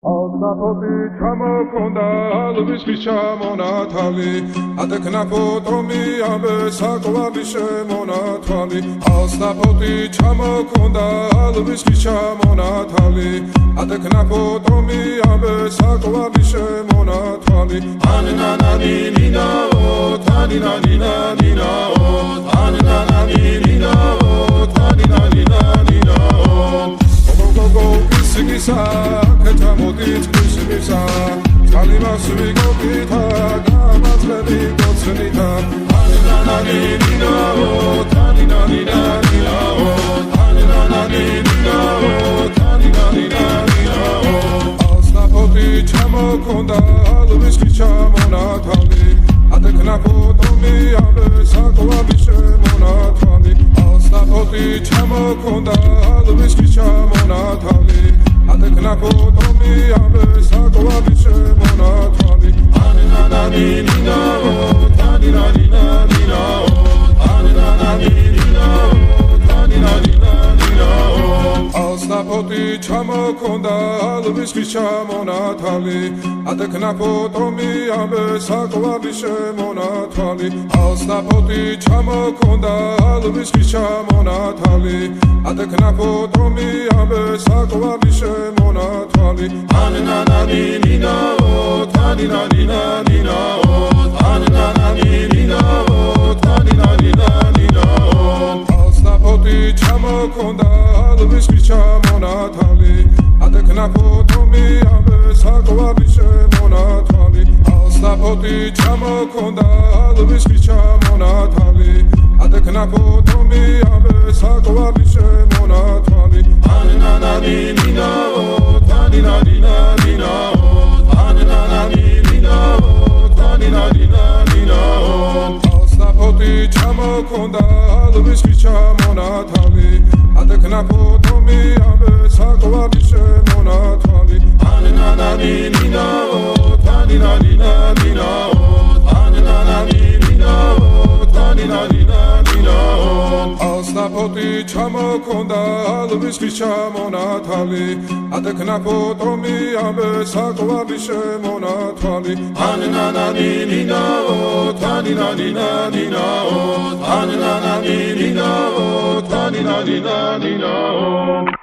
Alnapoti ჩამოქონდა ალვისთვის ჩამონათალი ატექნა ფოტომი ამე საკვალი შემონათვალი ალნაპoti ჩამოქონდა ალვისთვის ჩამონათალი ატექნა ფოტომი ამე საკვალი შემონათვალი ანანანინინაო თანინანინანინაო ანანანინინაო თანინანინანინაო Sigisa, ketamodit kusimisa, kalimas vigokita, gamas levigotsnita, aninananinao, taninananinao, aninananinao, taninananinao. Alnapoti ჩამოქონდა ალვისთვის ჩამონათალი, ატექნა ფოტომი ამე საკვალი შემონათვალი. Alnapoti ჩამოქონდა ალვისთვის ჩამონათალი. Ატექნა ფოტომი ამე საკვალი შემონათვალი ანანანინინაო თანინანინანინაო ანანანინინაო თანინანინანინაო ალნაპoti ჩამოქონდა ალვისთვის ჩამონათალი ატექნა ფოტომი ამე საკვალი შემონათვალი ალნაპoti ჩამოქონდა ალვისთვის ჩამონათალი ატექნა ფოტომი ამე საკვალი შემონათვალი ანანანინინაო თანინანინანინაო ანანანინინაო თანინანინანინაო ალნაპoti ჩამოქონდა ალვისთვის ჩამონათალი ატექნა ფოტომი ამე საკვალი შემონათვალი ალნაპoti ჩამოქონდა ალვისთვის ჩამონათალი ატექნა ფოტომი ამე საკვალი შემონათვალი ანანანინინაო თანინანინანინაო ანანანინინაო თანინანინანინაო ალნაპoti ჩამოქონდა ალვისთვის ჩამონათალი ატექნა ფოტომი ამე საკვალი შემონათვალი ანანანინინაო თანინანინანინაო ანანანინინაო თანინანინანინაო ალნაპoti ჩამოქონდა ალვისთვის ჩამონათალი ატექნა ფოტომი ამე საკვალი შემონათვალი ანანანინინაო თანინანინანინაო ანანანინინაო თანინანინანინაო